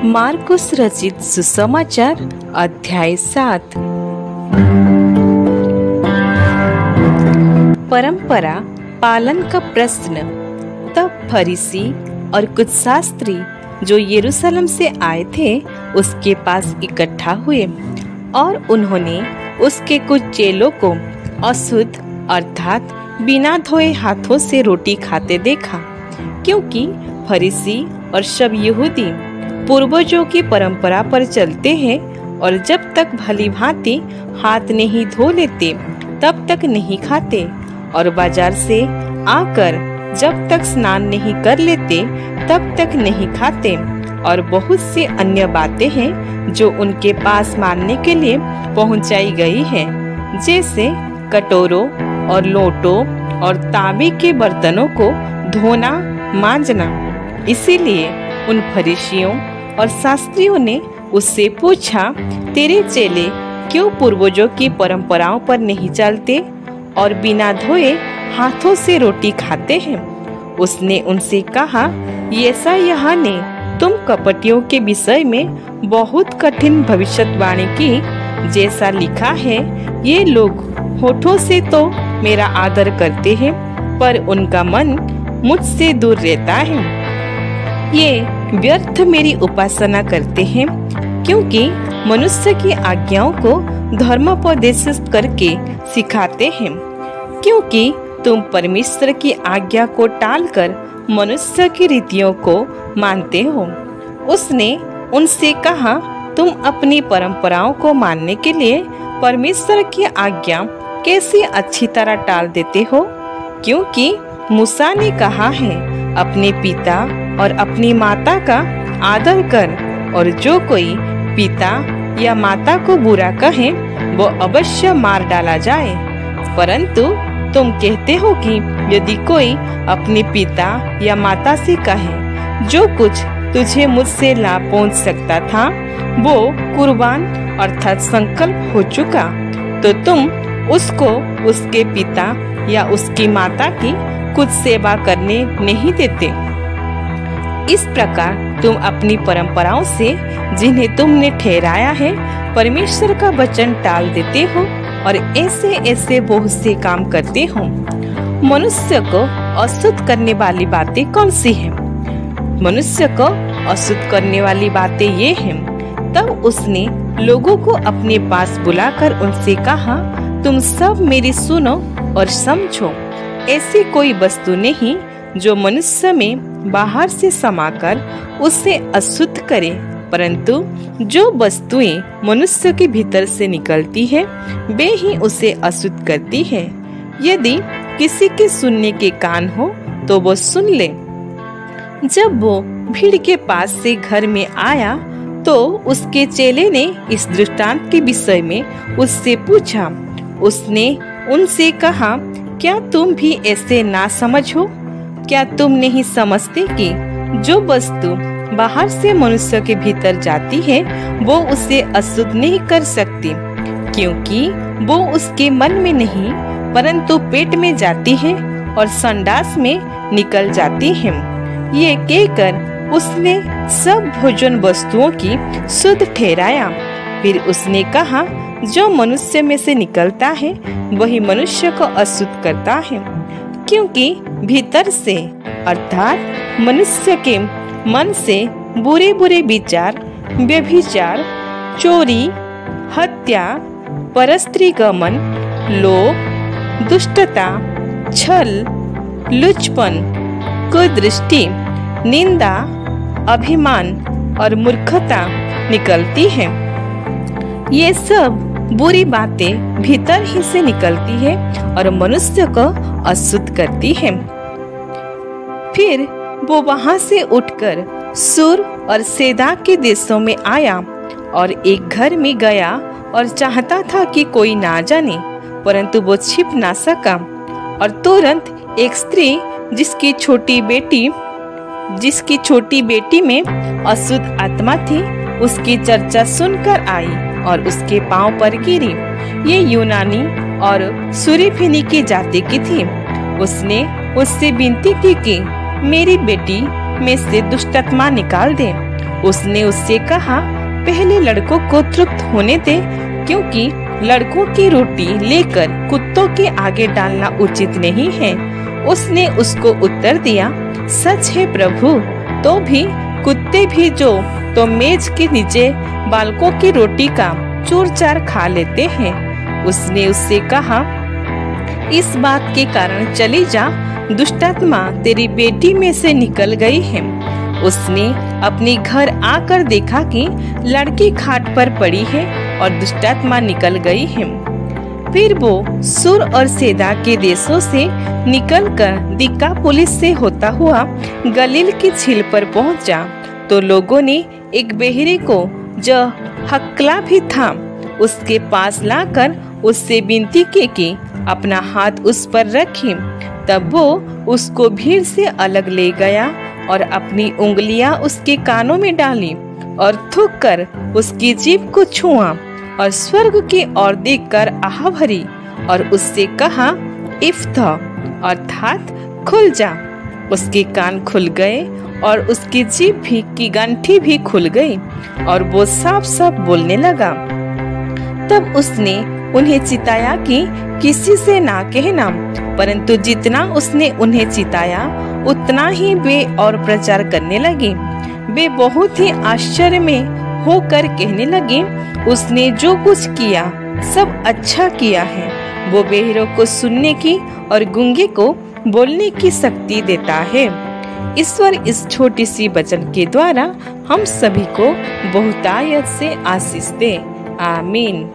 मार्कुस रचित सुसमाचार अध्याय 7। परंपरा पालन का प्रश्न। तब फरीसी और कुछ शास्त्री जो यरूशलेम से आए थे उसके पास इकट्ठा हुए और उन्होंने उसके कुछ चेलों को अशुद्ध अर्थात बिना धोए हाथों से रोटी खाते देखा, क्योंकि फरीसी और सब यहूदी पूर्वजों की परंपरा पर चलते हैं और जब तक भली भांति हाथ नहीं धो लेते तब तक नहीं खाते, और बाजार से आकर जब तक स्नान नहीं कर लेते तब तक नहीं खाते। और बहुत से अन्य बातें हैं जो उनके पास मानने के लिए पहुंचाई गई हैं, जैसे कटोरों और लोटों और तांबे के बर्तनों को धोना मांजना। इसीलिए उन फरीसियों और शास्त्रियों ने उससे पूछा, तेरे चेले क्यों पूर्वजों की परंपराओं पर नहीं चलते और बिना धोए हाथों से रोटी खाते हैं? उसने उनसे कहा, यशायाह ने तुम कपटियों के विषय में बहुत कठिन भविष्यवाणी की, जैसा लिखा है, ये लोग होठों से तो मेरा आदर करते हैं पर उनका मन मुझसे दूर रहता है। ये व्यर्थ मेरी उपासना करते हैं, क्योंकि मनुष्य की आज्ञाओं को धर्मोपदेश करके सिखाते हैं। क्योंकि तुम परमेश्वर की आज्ञा को टालकर मनुष्य की रीतियों को मानते हो। उसने उनसे कहा, तुम अपनी परंपराओं को मानने के लिए परमेश्वर की आज्ञा कैसे अच्छी तरह टाल देते हो? क्योंकि मूसा ने कहा है, अपने पिता और अपनी माता का आदर कर, और जो कोई पिता या माता को बुरा कहे वो अवश्य मार डाला जाए। परंतु तुम कहते हो कि यदि कोई अपने पिता या माता से कहे, जो कुछ तुझे मुझसे लाभ पहुंच सकता था वो कुर्बान अर्थात संकल्प हो चुका, तो तुम उसको उसके पिता या उसकी माता की कुछ सेवा करने नहीं देते। इस प्रकार तुम अपनी परंपराओं से, जिन्हें तुमने ठहराया है, परमेश्वर का वचन टाल देते हो और ऐसे ऐसे बहुत से काम करते हो। मनुष्य को अशुद्ध करने वाली बातें कौन सी हैं? मनुष्य को अशुद्ध करने वाली बातें ये हैं। तब उसने लोगों को अपने पास बुलाकर उनसे कहा, तुम सब मेरी सुनो और समझो। ऐसी कोई वस्तु नहीं जो मनुष्य में बाहर से समाकर उसे अशुद्ध करे, परंतु जो वस्तुएं मनुष्य के भीतर से निकलती है वे ही उसे अशुद्ध करती है। यदि किसी के सुनने के कान हो तो वो सुन ले। जब वो भीड़ के पास से घर में आया तो उसके चेले ने इस दृष्टांत के विषय में उससे पूछा। उसने उनसे कहा, क्या तुम भी ऐसे ना समझ हो? क्या तुम नहीं समझते कि जो वस्तु बाहर से मनुष्य के भीतर जाती है वो उसे अशुद्ध नहीं कर सकती, क्योंकि वो उसके मन में नहीं परंतु पेट में जाती है और संडास में निकल जाती है। ये कहकर उसने सब भोजन वस्तुओं की शुद्ध ठहराया। फिर उसने कहा, जो मनुष्य में से निकलता है वही मनुष्य को अशुद्ध करता है, क्योंकि भीतर से अर्थात मनुष्य के मन से बुरे बुरे विचार, व्यभिचार, चोरी, हत्या, परस्त्री गमन, लोभ, दुष्टता, छल, लुचपन, कुदृष्टि, निंदा, अभिमान और मूर्खता निकलती है। ये सब बुरी बातें भीतर ही से निकलती है और मनुष्य को अशुद्ध करती है। फिर वो वहां से उठकर सूर और सैदा के देशों में आया और एक घर में गया और चाहता था कि कोई ना जाने, परंतु वो छिप ना सका। और तुरंत एक स्त्री जिसकी छोटी बेटी में अशुद्ध आत्मा थी उसकी चर्चा सुनकर आई और उसके पांव पर गिरी। ये यूनानी और सुरीफिनी की जाति की थी। उसने उससे विनती की कि मेरी बेटी में से दुष्टात्मा निकाल दे। उसने उससे कहा, पहले लड़कों को तृप्त होने दे, क्योंकि लड़कों की रोटी लेकर कुत्तों के आगे डालना उचित नहीं है। उसने उसको उत्तर दिया, सच है प्रभु, तो भी कुत्ते भी जो तो मेज के नीचे बालकों की रोटी का चूर-चार खा लेते हैं। उसने उससे कहा, इस बात के कारण चली जा, दुष्टात्मा तेरी बेटी में से निकल गई है। उसने अपने घर आकर देखा कि लड़की खाट पर पड़ी है और दुष्टात्मा निकल गई है। फिर वो सुर और सेदा के देशों से निकलकर दिकापुलिस से होता हुआ गलील की झील पर पहुंचा, तो लोगों ने एक बहरे को, जो हक्ला भी था, उसके पास लाकर उससे विनती की कि अपना हाथ उस पर रखे। तब वो उसको भीड़ से अलग ले गया और अपनी उंगलियां उसके कानों में डाली और थूक कर उसकी जीभ को छुआ और स्वर्ग की ओर देखकर आह भरी और उससे कहा, इफ्ता, अर्थात खुल जा। उसके कान खुल गए और उसकी जीभ भी की गंठी भी खुल गई और वो साफ साफ बोलने लगा। तब उसने उन्हें चिताया कि किसी से ना कहना, परंतु जितना उसने उन्हें चिताया उतना ही वे और प्रचार करने लगे। वे बहुत ही आश्चर्य में होकर कहने लगे, उसने जो कुछ किया सब अच्छा किया है। वो बहरों को सुनने की और गूंगे को बोलने की शक्ति देता है। ईश्वर इस छोटी सी वचन के द्वारा हम सभी को बहुतायत से आशीष दे। आमीन।